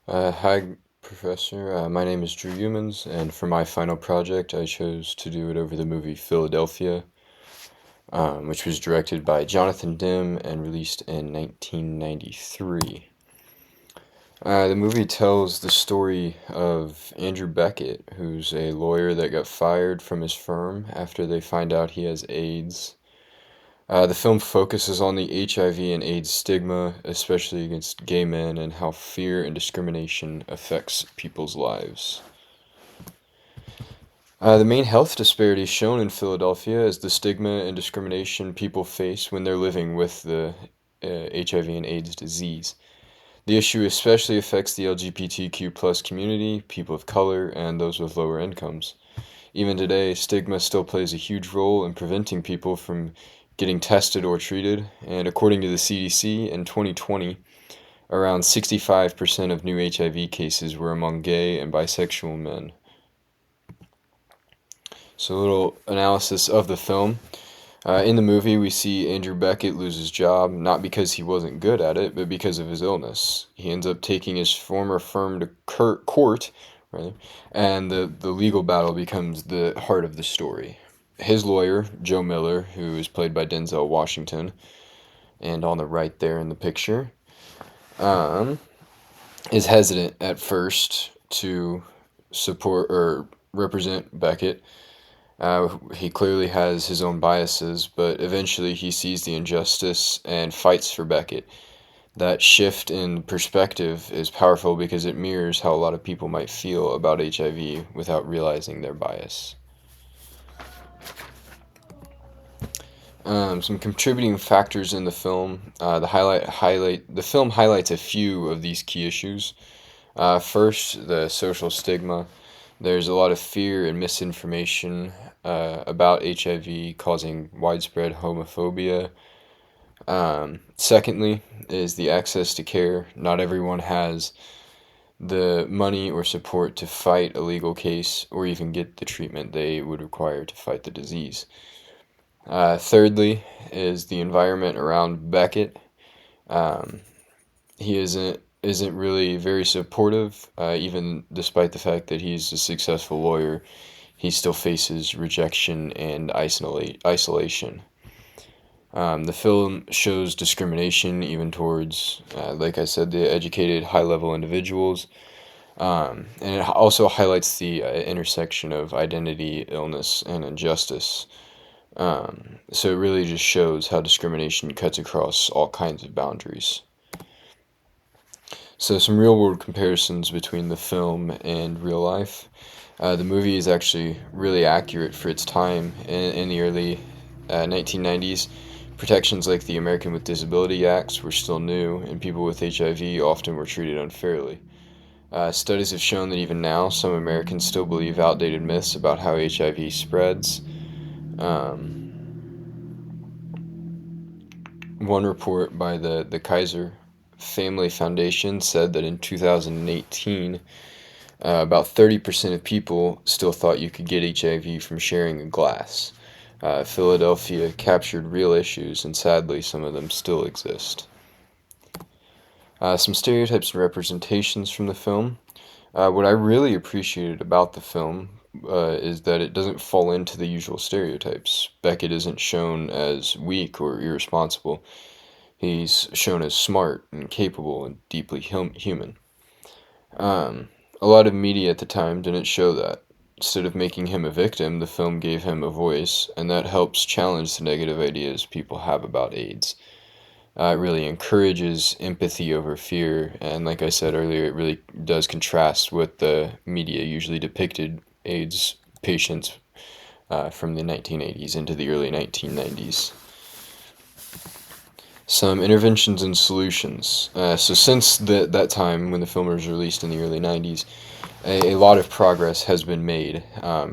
Hi, Professor. My name is Drew Humans, and for my final project, I chose to do it over the movie Philadelphia, which was directed by Jonathan Demme and released in 1993. The movie tells the story of Andrew Beckett, who's a lawyer that got fired from his firm after they find out he has AIDS. The film focuses on the HIV and AIDS stigma, especially against gay men, and how fear and discrimination affects people's lives. The main health disparity shown in Philadelphia is the stigma and discrimination people face when they're living with the HIV and AIDS disease. The issue especially affects the LGBTQ plus community, people of color, and those with lower incomes. Even today, stigma still plays a huge role in preventing people from getting tested or treated, and according to the CDC, in 2020, around 65% of new HIV cases were among gay and bisexual men. So, a little analysis of the film. In the movie, we see Andrew Beckett lose his job, not because he wasn't good at it, but because of his illness. He ends up taking his former firm to court, rather, and the legal battle becomes the heart of the story. His lawyer, Joe Miller, who is played by Denzel Washington, and on the right there in the picture, um, is hesitant at first to support or represent Beckett. He clearly has his own biases, but eventually he sees the injustice and fights for Beckett. That shift in perspective is powerful because it mirrors how a lot of people might feel about HIV without realizing their bias. Some contributing factors in the film. The film highlights a few of these key issues. First, the social stigma. There's a lot of fear and misinformation about HIV, causing widespread homophobia. Secondly, is the access to care. Not everyone has the money or support to fight a legal case or even get the treatment they would require to fight the disease. Thirdly, is the environment around Beckett. Um, he isn't really very supportive, even despite the fact that he's a successful lawyer. He still faces rejection and isolation. The film shows discrimination even towards, like I said, the educated, high level individuals. And it also highlights the intersection of identity, illness, and injustice. So it really just shows how discrimination cuts across all kinds of boundaries. So some real world comparisons between the film and real life. The movie is actually really accurate for its time in the early 1990s. Protections like the American with Disability Acts were still new, and people with HIV often were treated unfairly. Studies have shown that even now, some Americans still believe outdated myths about how HIV spreads. Um, One report by the Kaiser Family Foundation said that in 2018, about 30% of people still thought you could get HIV from sharing a glass. Philadelphia captured real issues, and sadly, some of them still exist. Some stereotypes and representations from the film. What I really appreciated about the film is that it doesn't fall into the usual stereotypes. Beckett isn't shown as weak or irresponsible. He's shown as smart and capable and deeply human. Um, a lot of media at the time didn't show that. Instead of making him a victim, the film gave him a voice, and that helps challenge the negative ideas people have about AIDS. It really encourages empathy over fear, and like I said earlier, it really does contrast with the media usually depicted AIDS patients from the 1980s into the early 1990s. Some interventions and solutions. So since that time when the film was released in the early 90s, a lot of progress has been made.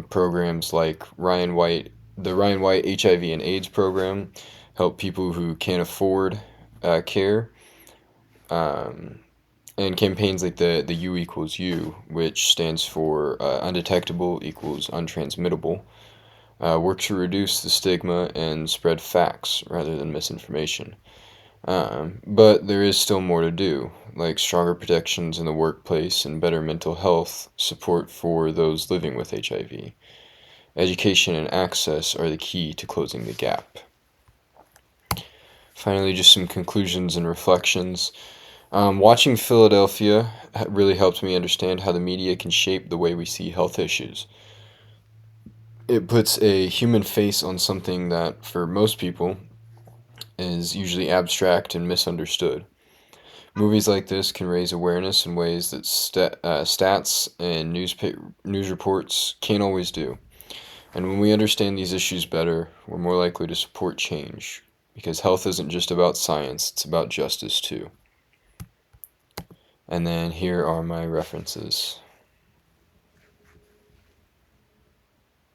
Programs like the Ryan White HIV and AIDS program help people who can't afford care. Um, and campaigns like the U equals U, which stands for undetectable equals untransmittable, work to reduce the stigma and spread facts rather than misinformation. But there is still more to do, like stronger protections in the workplace and better mental health support for those living with HIV. Education and access are the key to closing the gap. Finally, just some conclusions and reflections. Watching Philadelphia really helped me understand how the media can shape the way we see health issues. It puts a human face on something that, for most people, is usually abstract and misunderstood. Movies like this can raise awareness in ways that stats and news reports can't always do. And when we understand these issues better, we're more likely to support change. Because health isn't just about science, it's about justice too. And then here are my references.